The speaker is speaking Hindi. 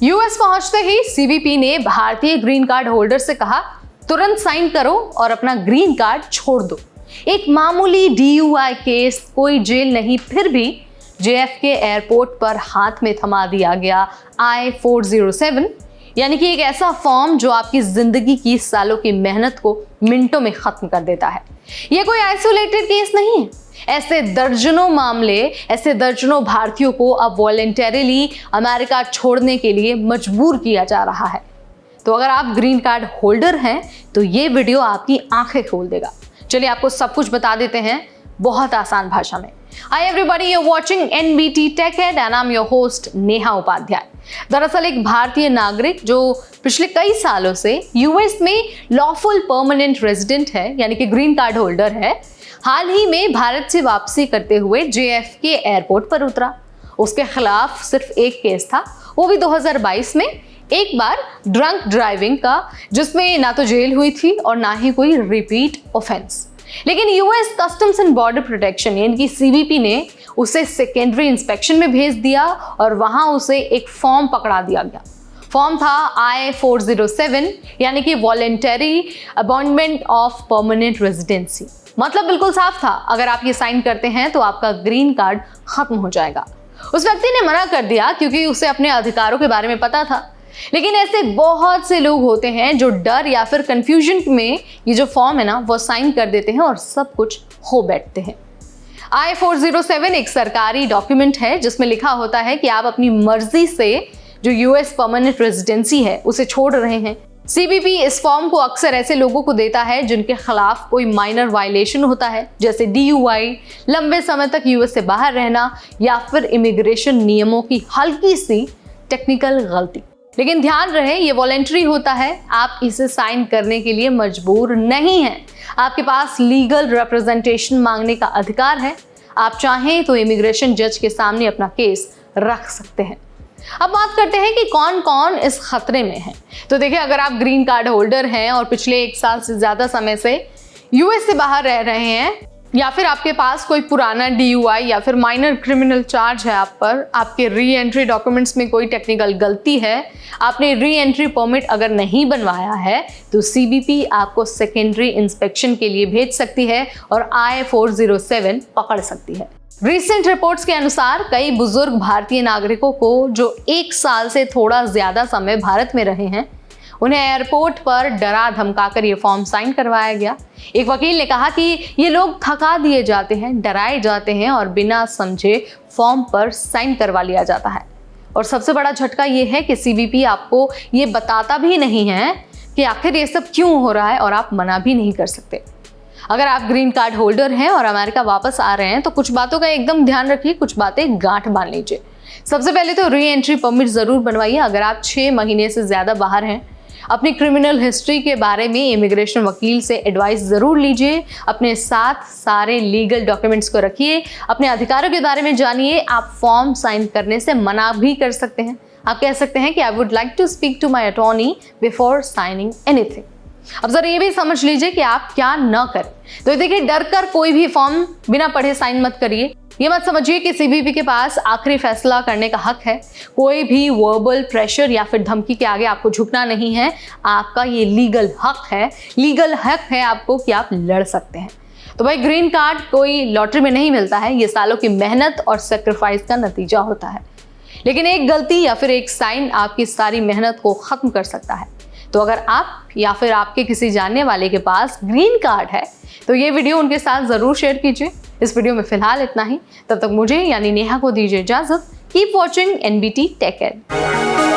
यूएस पहुंचते ही सीबीपी ने भारतीय ग्रीन कार्ड होल्डर से कहा, तुरंत साइन करो और अपना ग्रीन कार्ड छोड़ दो। एक मामूली DUI केस, कोई जेल नहीं, फिर भी JFK एयरपोर्ट पर हाथ में थमा दिया गया I-407, यानी कि एक ऐसा फॉर्म जो आपकी जिंदगी की सालों की मेहनत को मिनटों में खत्म कर देता है। यह कोई आइसोलेटेड केस नहीं है। ऐसे दर्जनों मामले, ऐसे दर्जनों भारतीयों को अब वॉलंटरीली अमेरिका छोड़ने के लिए मजबूर किया जा रहा है। तो अगर आप ग्रीन कार्ड होल्डर हैं तो ये वीडियो आपकी आंखें खोल देगा। चलिए आपको सब कुछ बता देते हैं बहुत आसान भाषा में। Hi everybody, you're watching NBT TechEd and I'm your host Neha Upadhyay. दरअसल एक भारतीय नागरिक जो पिछले कई सालों से यूएस में लॉफुल परमानेंट रेजिडेंट है, यानी कि ग्रीन कार्ड होल्डर है, हाल ही में भारत से वापसी करते हुए JFK एयरपोर्ट पर उतरा। उसके खिलाफ सिर्फ एक केस था, वो भी 2022 में, एक बार ड्रंक ड्राइविंग का, जिसमें ना तो जेल हुई थी और ना ही कोई रिपीट ऑफेंस। लेकिन US customs and border protection यानी कि CBP ने उसे सेकेंडरी इंस्पेक्शन में भेज दिया और वहां उसे एक फॉर्म पकड़ा दिया गया। फॉर्म था I-407, यानी कि voluntary appointment of permanent residency. मतलब बिल्कुल साफ था, अगर आप ये साइन करते हैं तो आपका ग्रीन कार्ड खत्म हो जाएगा। उस व्यक्ति ने मना कर दिया क्योंकि उसे अपने अधिकारों के बारे में पता था। लेकिन ऐसे बहुत से लोग होते हैं जो डर या फिर कंफ्यूजन में ये जो फॉर्म है ना, वो साइन कर देते हैं और सब कुछ हो बैठते हैं। I-407 एक सरकारी डॉक्यूमेंट है जिसमें लिखा होता है कि आप अपनी मर्जी से जो यूएस परमानेंट रेजिडेंसी है उसे छोड़ रहे हैं। CBP इस फॉर्म को अक्सर ऐसे लोगों को देता है जिनके खिलाफ कोई माइनर वायलेशन होता है, जैसे DUI, लंबे समय तक यूएस से बाहर रहना या फिर इमिग्रेशन नियमों की हल्की सी टेक्निकल गलती। लेकिन ध्यान रहे, ये वॉलेंटरी होता है, आप इसे साइन करने के लिए मजबूर नहीं हैं। आपके पास लीगल रिप्रेजेंटेशन मांगने का अधिकार है। आप चाहें तो इमिग्रेशन जज के सामने अपना केस रख सकते हैं। अब बात करते हैं कि कौन कौन इस खतरे में है। तो देखिए, अगर आप ग्रीन कार्ड होल्डर हैं और पिछले 1 साल से ज्यादा समय से यूएस से बाहर रह रहे हैं, या फिर आपके पास कोई पुराना DUI या फिर माइनर क्रिमिनल चार्ज है आप पर, आपके री एंट्री डॉक्यूमेंट्स में कोई टेक्निकल गलती है, आपने री एंट्री परमिट अगर नहीं बनवाया है, तो CBP आपको सेकेंडरी इंस्पेक्शन के लिए भेज सकती है और I-407 पकड़ सकती है। रिसेंट रिपोर्ट्स के अनुसार कई बुजुर्ग भारतीय नागरिकों को जो 1 साल से थोड़ा ज्यादा समय भारत में रहे हैं, उन्हें एयरपोर्ट पर डरा धमकाकर ये फॉर्म साइन करवाया गया। एक वकील ने कहा कि ये लोग थका दिए जाते हैं, डराए जाते हैं और बिना समझे फॉर्म पर साइन करवा लिया जाता है। और सबसे बड़ा झटका ये है कि CBP आपको ये बताता भी नहीं है कि आखिर ये सब क्यों हो रहा है और आप मना भी नहीं कर सकते। अगर आप ग्रीन कार्ड होल्डर हैं और अमेरिका वापस आ रहे हैं तो कुछ बातों का एकदम ध्यान रखिए, कुछ बातें गांठ बांध लीजिए। सबसे पहले तो री एंट्री परमिट जरूर बनवाइए। अगर आप 6 महीने से ज्यादा बाहर हैं, अपनी क्रिमिनल हिस्ट्री के बारे में इमिग्रेशन वकील से एडवाइस जरूर लीजिए। अपने साथ सारे लीगल डॉक्यूमेंट्स को रखिए, अपने अधिकारों के बारे में जानिए। आप फॉर्म साइन करने से मना भी कर सकते हैं। आप कह सकते हैं कि I would like to speak to my attorney before signing anything. अब जरा ये भी समझ लीजिए कि आप क्या न करें। तो देखिए, डर कर कोई भी फॉर्म बिना पढ़े साइन मत करिए। ये मत समझिए कि CBP के पास आखिरी फैसला करने का हक है। कोई भी वर्बल प्रेशर या फिर धमकी के आगे आपको झुकना नहीं है। आपका ये लीगल हक है, लीगल हक है आपको कि आप लड़ सकते हैं। तो भाई, ग्रीन कार्ड कोई लॉटरी में नहीं मिलता है, ये सालों की मेहनत और सेक्रीफाइस का नतीजा होता है। लेकिन एक गलती या फिर एक साइन आपकी सारी मेहनत को खत्म कर सकता है। तो अगर आप या फिर आपके किसी जानने वाले के पास ग्रीन कार्ड है तो ये वीडियो उनके साथ जरूर शेयर कीजिए। इस वीडियो में फिलहाल इतना ही। तब तक मुझे यानी नेहा को दीजिए इजाजत। Keep watching NBT TechEd।